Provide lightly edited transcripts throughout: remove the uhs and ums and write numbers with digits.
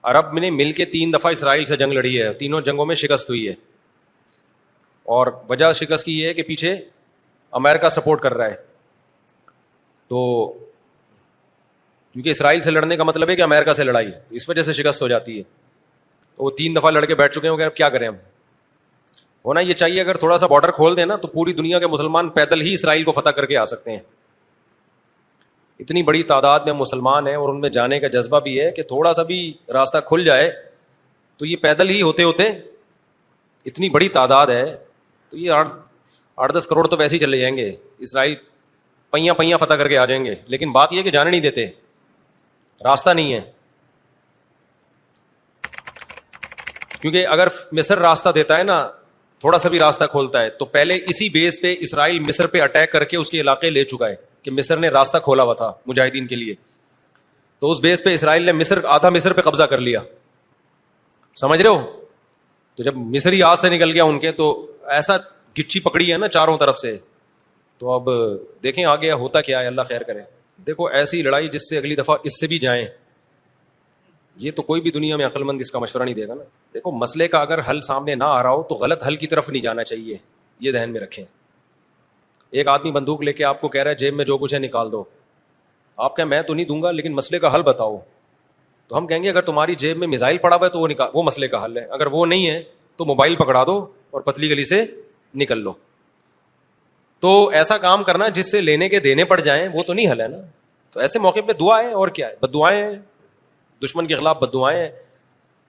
عرب نے مل کے 3 دفعہ اسرائیل سے جنگ لڑی ہے, تینوں جنگوں میں شکست ہوئی ہے, اور وجہ شکست کی یہ ہے کہ پیچھے امریکہ سپورٹ کر رہا ہے. تو کیونکہ اسرائیل سے لڑنے کا مطلب ہے کہ امریکہ سے لڑائی, اس وجہ سے شکست ہو جاتی ہے. تو وہ 3 دفعہ لڑ کے بیٹھ چکے ہوں گے, اب کیا کریں ہم. ہونا یہ چاہیے اگر تھوڑا سا بارڈر کھول دیں نا تو پوری دنیا کے مسلمان پیدل ہی اسرائیل کو فتح کر کے آ سکتے ہیں. اتنی بڑی تعداد میں مسلمان ہیں اور ان میں جانے کا جذبہ بھی ہے کہ تھوڑا سا بھی راستہ کھل جائے تو یہ پیدل ہی ہوتے ہوتے, اتنی بڑی تعداد ہے تو یہ 8-10 کروڑ تو ویسے ہی چلے جائیں گے. اسرائیل پہیاں پہیاں فتح کر کے آ جائیں گے, لیکن بات یہ ہے کہ جانے نہیں دیتے, راستہ نہیں ہے. کیونکہ اگر مصر راستہ دیتا ہے نا, تھوڑا سا بھی راستہ کھولتا ہے, تو پہلے اسی بیس پہ اسرائیل مصر پہ اٹیک کر کے اس کے علاقے لے چکا ہے کہ مصر نے راستہ کھولا ہوا تھا مجاہدین کے لیے. تو اس بیس پہ اسرائیل نے آدھا مصر پہ قبضہ کر لیا, سمجھ رہے ہو. تو جب مصری ہاتھ سے نکل گیا ان کے, تو ایسا گچھی پکڑی ہے نا چاروں طرف سے. تو اب دیکھیں آگے ہوتا کیا ہے, اللہ خیر کرے. دیکھو ایسی لڑائی جس سے اگلی دفعہ اس سے بھی جائیں, یہ تو کوئی بھی دنیا میں عقل مند اس کا مشورہ نہیں دے گا نا. دیکھو مسئلے کا اگر حل سامنے نہ آ رہا ہو تو غلط حل کی طرف نہیں جانا چاہیے, یہ ذہن میں رکھیں. ایک آدمی بندوق لے کے آپ کو کہہ رہا ہے جیب میں جو کچھ ہے نکال دو, آپ کہیں میں تو نہیں دوں گا لیکن مسئلے کا حل بتاؤ. تو ہم کہیں گے اگر تمہاری جیب میں میزائل پڑا ہوا ہے تو وہ مسئلے کا حل ہے, اگر وہ نہیں ہے تو موبائل پکڑا دو اور پتلی گلی سے نکل لو. تو ایسا کام کرنا جس سے لینے کے دینے پڑ جائیں وہ تو نہیں حل ہے نا. تو ایسے موقع پہ دعا ہے, اور کیا ہے, بد دعائیں ہیں, دشمن کے خلاف بد دعائیں ہیں.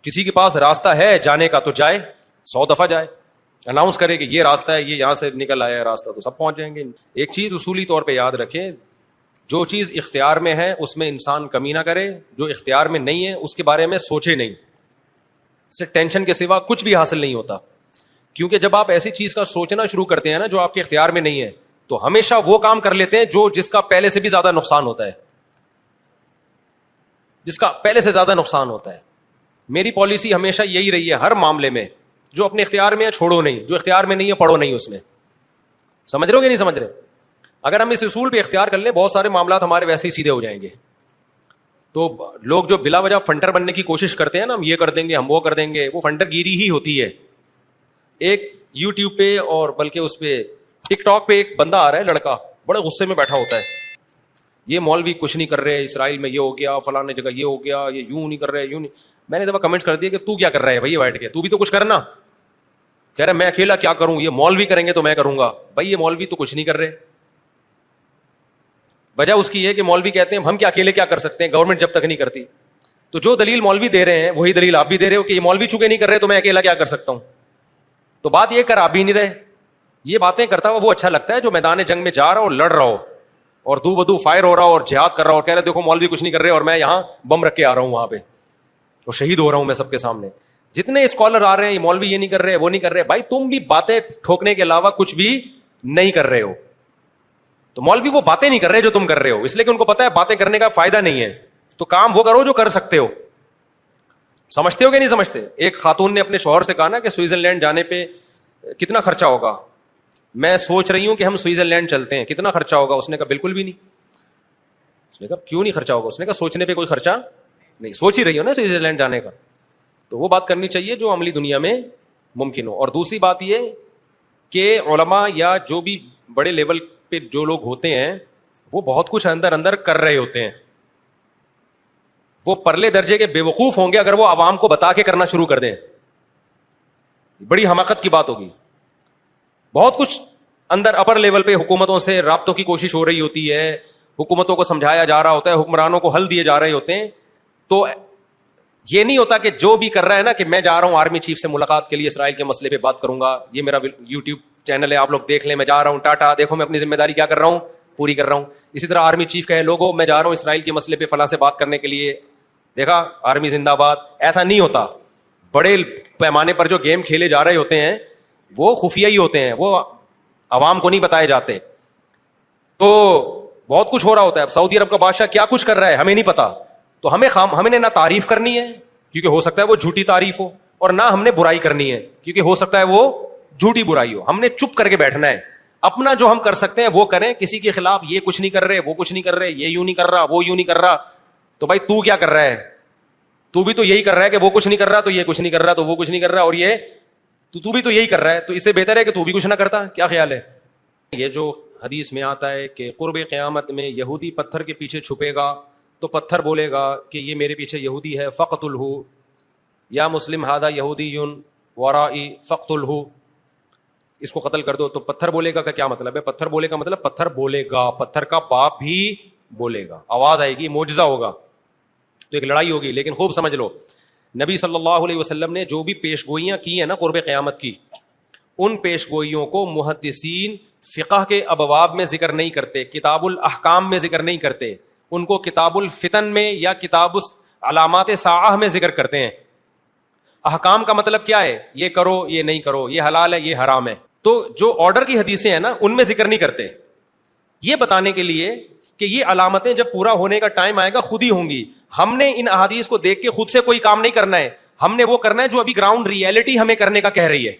کسی کے پاس راستہ ہے جانے کا تو جائے, 100 دفعہ جائے, اناؤنس کرے کہ یہ راستہ ہے, یہ یہاں سے نکل آیا ہے راستہ, تو سب پہنچ جائیں گے. ایک چیز اصولی طور پہ یاد رکھیں, جو چیز اختیار میں ہے اس میں انسان کمی نہ کرے, جو اختیار میں نہیں ہے اس کے بارے میں سوچے نہیں. اس سے ٹینشن کے سوا کچھ بھی حاصل نہیں ہوتا. کیونکہ جب آپ ایسی چیز کا سوچنا شروع کرتے ہیں نا جو آپ کے اختیار میں نہیں ہے, تو ہمیشہ وہ کام کر لیتے ہیں جس کا پہلے سے بھی زیادہ نقصان ہوتا ہے, جس کا پہلے سے زیادہ نقصان ہوتا ہے. میری پالیسی ہمیشہ یہی رہی ہے ہر معاملے میں, جو اپنے اختیار میں ہے چھوڑو نہیں, جو اختیار میں نہیں ہے پڑھو نہیں اس میں. سمجھ رہے ہو کہ نہیں سمجھ رہے؟ اگر ہم اس اصول پہ اختیار کر لیں بہت سارے معاملات ہمارے ویسے ہی سیدھے ہو جائیں گے. تو لوگ جو بلا وجہ فنڈر بننے کی کوشش کرتے ہیں نا, ہم یہ کر دیں گے, ہم وہ کر دیں گے, وہ فنڈر گیری ہی ہوتی ہے. ایک یوٹیوب پہ اور بلکہ اس پہ ٹک ٹاک پہ ایک بندہ آ رہا ہے, لڑکا بڑے غصے میں بیٹھا ہوتا ہے, یہ مولوی کچھ نہیں کر رہے, اسرائیل میں یہ ہو گیا, فلاں جگہ یہ ہو گیا, یہ یوں نہیں کر رہے, یوں نہیں. میں نے دفعہ کمنٹ کر دیا کہ تو کیا کر رہا ہے بھائی بیٹھ کے, تو بھی تو کچھ کرنا. کہہ رہا میں اکیلا کیا کروں, یہ مولوی کریں گے تو میں کروں گا. بھائی یہ مولوی تو کچھ نہیں کر رہے. وجہ اس کی ہے کہ مولوی کہتے ہیں ہم کیا اکیلے کیا کر سکتے ہیں, گورنمنٹ جب تک نہیں کرتی. تو جو دلیل مولوی دے رہے ہیں وہی دلیل آپ بھی دے رہے ہو کہ یہ مولوی چونکہ نہیں کر رہے تو میں اکیلا کیا کر سکتا ہوں. تو بات یہ کر آپ بھی نہیں رہے. یہ باتیں کرتا ہوا وہ اچھا لگتا ہے جو میدان جنگ میں جا رہا ہو, لڑ رہا ہو, اور دو بدو فائر ہو رہا ہو اور جہاد کر رہا ہو, اور کہہ رہے دیکھو مولوی کچھ نہیں کر رہے اور میں یہاں بم رکھ کے آ رہا ہوں وہاں پہ, اور شہید ہو رہا ہوں میں سب کے سامنے. جتنے اسکالر آ رہے ہیں یہ مولوی یہ نہیں کر رہے وہ نہیں کر رہے, بھائی تم بھی باتیں ٹھوکنے کے علاوہ کچھ بھی نہیں کر رہے ہو. تو مولوی وہ باتیں نہیں کر رہے جو تم کر رہے ہو, اس لیے کہ ان کو پتا ہے باتیں کرنے کا فائدہ نہیں ہے. تو کام وہ کرو جو کر سکتے ہو. سمجھتے ہو کہ نہیں سمجھتے؟ ایک خاتون نے اپنے شوہر سے کہا نا کہ سوئٹزرلینڈ جانے پہ کتنا خرچہ ہوگا, میں سوچ رہی ہوں کہ ہم سوئٹزرلینڈ چلتے ہیں, کتنا خرچہ ہوگا؟ اس نے کہا بالکل بھی نہیں. اس نے کہا کیوں نہیں خرچہ ہوگا؟ اس نے کہا سوچنے پہ کوئی خرچہ نہیں, سوچ ہی رہی ہو نا سوئٹزرلینڈ جانے کا. تو وہ بات کرنی چاہیے جو عملی دنیا میں ممکن ہو. اور دوسری بات یہ کہ علماء یا جو بھی بڑے لیول پہ جو لوگ ہوتے ہیں وہ بہت کچھ اندر اندر کر رہے ہوتے ہیں. وہ پرلے درجے کے بے وقوف ہوں گے اگر وہ عوام کو بتا کے کرنا شروع کر دیں, بڑی حماقت کی بات ہوگی. بہت کچھ اندر اپر لیول پہ حکومتوں سے رابطوں کی کوشش ہو رہی ہوتی ہے, حکومتوں کو سمجھایا جا رہا ہوتا ہے, حکمرانوں کو حل دیے جا رہے ہوتے ہیں. تو یہ نہیں ہوتا کہ جو بھی کر رہا ہے نا کہ میں جا رہا ہوں آرمی چیف سے ملاقات کے لیے اسرائیل کے مسئلے پہ بات کروں گا, یہ میرا یوٹیوب چینل ہے آپ لوگ دیکھ لیں, میں جا رہا ہوں ٹاٹا, دیکھو میں اپنی ذمہ داری کیا کر رہا ہوں, پوری کر رہا ہوں. اسی طرح آرمی چیف کہے لوگوں میں جا رہا ہوں اسرائیل کے مسئلے پہ فلاں سے بات کرنے کے لیے, دیکھا آرمی زندہ باد. ایسا نہیں ہوتا. بڑے پیمانے پر جو گیم کھیلے جا رہے ہوتے ہیں وہ خفیہ ہی ہوتے ہیں, وہ عوام کو نہیں بتائے جاتے. تو بہت کچھ ہو رہا ہوتا ہے. اب سعودی عرب کا بادشاہ کیا کچھ کر رہا ہے ہمیں نہیں پتا, تو ہمیں نے نہ تعریف کرنی ہے کیونکہ ہو سکتا ہے وہ جھوٹی تعریف ہو, اور نہ ہم نے برائی کرنی ہے کیونکہ ہو سکتا ہے وہ جھوٹی برائی ہو. ہم نے چپ کر کے بیٹھنا ہے, اپنا جو ہم کر سکتے ہیں وہ کریں. کسی کے خلاف یہ کچھ نہیں کر رہے, وہ کچھ نہیں کر رہے, یہ یوں نہیں کر رہا, وہ یوں نہیں کر رہا, تو بھائی تو کیا کر رہا ہے؟ تو بھی تو یہی کر رہا ہے کہ وہ کچھ نہیں کر رہا تو یہ کچھ نہیں کر رہا تو وہ کچھ نہیں کر رہا, اور یہ تو بھی تو یہی کر رہا ہے, تو اس سے بہتر ہے کہ تو بھی کچھ نہ کرتا. کیا خیال ہے؟ یہ جو حدیث میں آتا ہے کہ قرب قیامت میں یہودی پتھر کے پیچھے چھپے گا تو پتھر بولے گا کہ یہ میرے پیچھے یہودی ہے, فقتلہ یا مسلم ھذا یہودی ورائی فقتلہ, اس کو قتل کر دو. تو پتھر بولے گا کا کیا مطلب ہے؟ پتھر بولے کا مطلب پتھر بولے گا, پتھر کا باپ بھی بولے گا, آواز آئے گی, معجزہ ہوگا, تو ایک لڑائی ہوگی. لیکن خوب سمجھ لو, نبی صلی اللہ علیہ وسلم نے جو بھی پیش گوئیاں کی ہیں نا قرب قیامت کی, ان پیش گوئیوں کو محدثین فقہ کے ابواب میں ذکر نہیں کرتے, کتاب الاحکام میں ذکر نہیں کرتے, ان کو کتاب الفتن میں یا کتاب علامات ساعہ میں ذکر کرتے ہیں. احکام کا مطلب کیا ہے؟ یہ کرو, یہ نہیں کرو, یہ حلال ہے, یہ حرام ہے. تو جو آرڈر کی حدیثیں ہیں نا ان میں ذکر نہیں کرتے, یہ بتانے کے لیے کہ یہ علامتیں جب پورا ہونے کا ٹائم آئے گا خود ہی ہوں گی. ہم نے ان احادیث کو دیکھ کے خود سے کوئی کام نہیں کرنا ہے, ہم نے وہ کرنا ہے جو ابھی گراؤنڈ ریئلٹی ہمیں کرنے کا کہہ رہی ہے.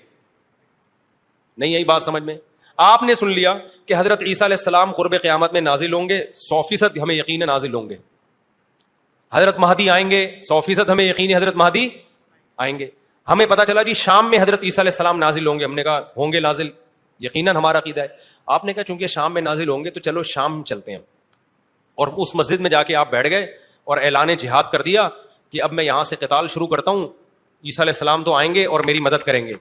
نہیں یہی بات سمجھ میں؟ آپ نے سن لیا کہ حضرت عیسیٰ علیہ السلام قرب قیامت میں نازل ہوں گے, 100% ہمیں یقین ہے نازل ہوں گے. حضرت مہدی آئیں گے, 100% ہمیں یقین ہے حضرت مہدی آئیں گے. ہمیں پتا چلا جی شام میں حضرت عیسیٰ علیہ السلام نازل ہوں گے, ہم نے کہا ہوں گے نازل, یقیناً ہمارا عقیدہ ہے. آپ نے کہا چونکہ شام میں نازل ہوں گے تو چلو شام چلتے ہیں, اور اس مسجد میں جا کے آپ بیٹھ گئے اور اعلان جہاد کر دیا کہ اب میں یہاں سے قتال شروع کرتا ہوں, عیسیٰ علیہ السلام تو آئیں گے اور میری مدد کریں گے.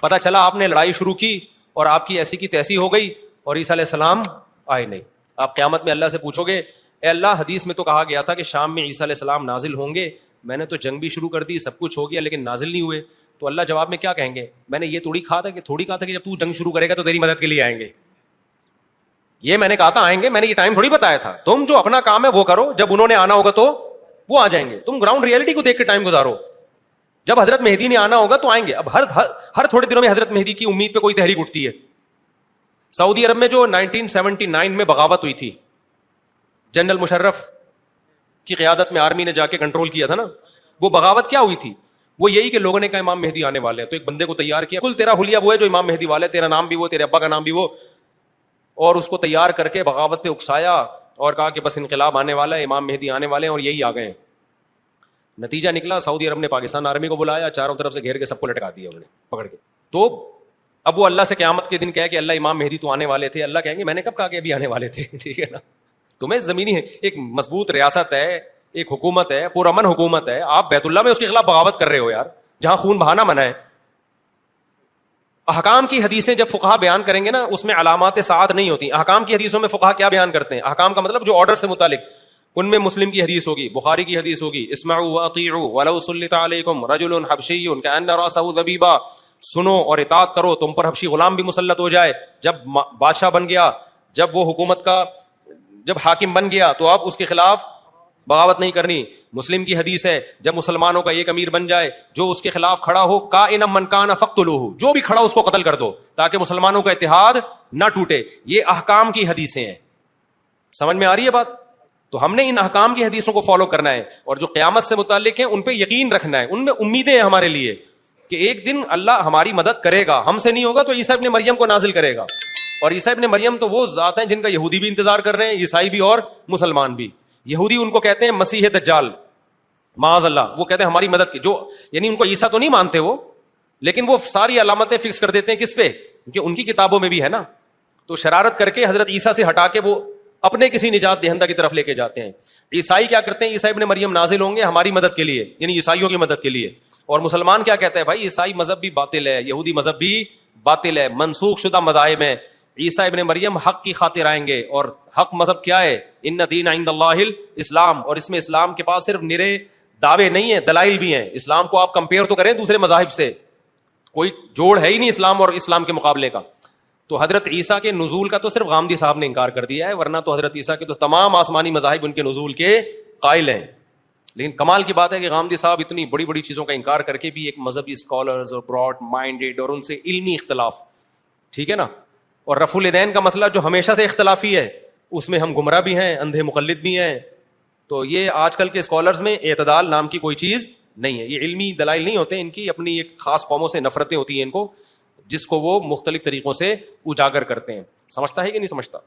پتا چلا آپ نے لڑائی شروع کی اور آپ کی ایسی کی تیسی ہو گئی اور عیسیٰ علیہ السلام آئے نہیں. آپ قیامت میں اللہ سے پوچھو گے, اے اللہ حدیث میں تو کہا گیا تھا کہ شام میں عیسیٰ علیہ السلام نازل ہوں گے, میں نے تو جنگ بھی شروع کر دی, سب کچھ ہو گیا, لیکن نازل نہیں ہوئے. تو اللہ جواب میں کیا کہیں گے؟ میں نے یہ تھوڑی کہا تھا کہ جب تو جنگ شروع کرے گا تو تیری مدد کے لیے آئیں گے. یہ میں نے کہا تھا آئیں گے, میں نے یہ ٹائم تھوڑی بتایا تھا. تم جو اپنا کام ہے وہ کرو, جب انہوں نے آنا ہوگا تو وہ آ جائیں گے. تم گراؤنڈ ریئلٹی کو دیکھ کے ٹائم گزارو. جب حضرت مہدی نے آنا ہوگا تو آئیں گے. اب ہر تھوڑے دنوں میں حضرت مہدی کی امید پہ کوئی تحریک اٹھتی ہے. سعودی عرب میں جو 1979 میں بغاوت ہوئی تھی, جنرل مشرف کی قیادت میں آرمی نے جا کے کنٹرول کیا تھا نا, وہ بغاوت کیا ہوئی تھی؟ وہ یہی کہ لوگوں نے کہا امام مہدی آنے والے ہیں, تو ایک بندے کو تیار کیا, کل تیرا حلیہ وہ ہے جو امام مہدی والے, تیرا نام بھی وہ, تیرے ابا کا نام بھی وہ, اور اس کو تیار کر کے بغاوت پہ اکسایا اور کہا کہ بس انقلاب آنے والا ہے, امام مہدی آنے والے ہیں, اور یہی آ گئے. نتیجہ نکلا سعودی عرب نے پاکستان آرمی کو بلایا, چاروں طرف سے گھیر کے سب کو لٹکا دیا انہوں نے پکڑ کے. تو اب وہ اللہ سے قیامت کے دن کہے کہ اللہ امام مہدی تو آنے والے تھے, اللہ کہیں گے میں نے کب کہا کہ ابھی آنے والے تھے؟ ٹھیک ہے نا. تمہیں زمینی ایک مضبوط ریاست ہے, ایک حکومت ہے, پرامن حکومت ہے, آپ بیت اللہ میں اس کے خلاف بغاوت کر رہے ہو یار, جہاں خون بہانا منع ہے. احکام کی حدیثیں جب فقہا بیان کریں گے نا اس میں علامات ساعت نہیں ہوتی. احکام کی حدیثوں میں فقہا کیا بیان کرتے ہیں؟ احکام کا مطلب جو آرڈر سے متعلق, ان میں مسلم کی حدیث ہوگی, بخاری کی حدیث ہوگی, اسمعوا واطیعوا ولو سلط علیکم رجل حبشی کأن رأسہ ذبیبہ, سنو اور اطاعت کرو, تم پر حبشی غلام بھی مسلط ہو جائے. جب بادشاہ بن گیا, جب وہ حکومت کا جب حاکم بن گیا تو آپ اس کے خلاف بغاوت نہیں کرنی. مسلم کی حدیث ہے جب مسلمانوں کا ایک امیر بن جائے جو اس کے خلاف کھڑا ہو, کائنا من کان فقتلوہ, جو بھی کھڑا اس کو قتل کر دو تاکہ مسلمانوں کا اتحاد نہ ٹوٹے. یہ احکام کی حدیثیں ہیں. سمجھ میں آ رہی ہے بات؟ تو ہم نے ان احکام کی حدیثوں کو فالو کرنا ہے, اور جو قیامت سے متعلق ہیں ان پہ یقین رکھنا ہے, ان میں امیدیں ہیں ہمارے لیے کہ ایک دن اللہ ہماری مدد کرے گا. ہم سے نہیں ہوگا تو عیسیٰ ابن مریم کو نازل کرے گا, اور عیسیٰ ابن مریم تو وہ ذات ہیں جن کا یہودی بھی انتظار کر رہے ہیں, عیسائی بھی اور مسلمان بھی. یہودی ان کو کہتے ہیں مسیح دجال, معاذ اللہ, وہ کہتے ہیں ہماری مدد کی, جو یعنی ان کو عیسیٰ تو نہیں مانتے وہ, لیکن وہ ساری علامتیں فکس کر دیتے ہیں کس پہ؟ کیونکہ ان کی کتابوں میں بھی ہے نا. تو شرارت کر کے حضرت عیسیٰ سے ہٹا کے وہ اپنے کسی نجات دہندہ کی طرف لے کے جاتے ہیں. عیسائی کیا کرتے ہیں؟ عیسیٰ ابن مریم نازل ہوں گے ہماری مدد کے لیے, یعنی عیسائیوں کی مدد کے لیے. اور مسلمان کیا کہتا ہے؟ بھائی عیسائی مذہب بھی باطل ہے, یہودی مذہب بھی باطل ہے, منسوخ شدہ مذاہب ہیں. عیسیٰ ابن مریم حق کی خاطر آئیں گے, اور حق مذہب کیا ہے؟ ان دین عند اللہ الاسلام, اور اس میں اسلام کے پاس صرف نرے دعوے نہیں ہیں, دلائل بھی ہیں. اسلام کو آپ کمپیئر تو کریں دوسرے مذاہب سے, کوئی جوڑ ہے ہی نہیں اسلام اور اسلام کے مقابلے کا. تو حضرت عیسیٰ کے نزول کا تو صرف غامدی صاحب نے انکار کر دیا ہے, ورنہ تو حضرت عیسیٰ کے تو تمام آسمانی مذاہب ان کے نزول کے قائل ہیں. لیکن کمال کی بات ہے کہ غامدی صاحب اتنی بڑی بڑی چیزوں کا انکار کر کے بھی ایک مذہبی اسکالرز اور براڈ مائنڈیڈ اور ان سے علمی اختلاف, ٹھیک ہے نا. اور رفع الیدین کا مسئلہ جو ہمیشہ سے اختلافی ہے, اس میں ہم گمراہ بھی ہیں, اندھے مقلد بھی ہیں. تو یہ آج کل کے اسکالرز میں اعتدال نام کی کوئی چیز نہیں ہے. یہ علمی دلائل نہیں ہوتے, ان کی اپنی ایک خاص قوموں سے نفرتیں ہوتی ہیں ان کو, جس کو وہ مختلف طریقوں سے اجاگر کرتے ہیں. سمجھتا ہے کہ نہیں سمجھتا؟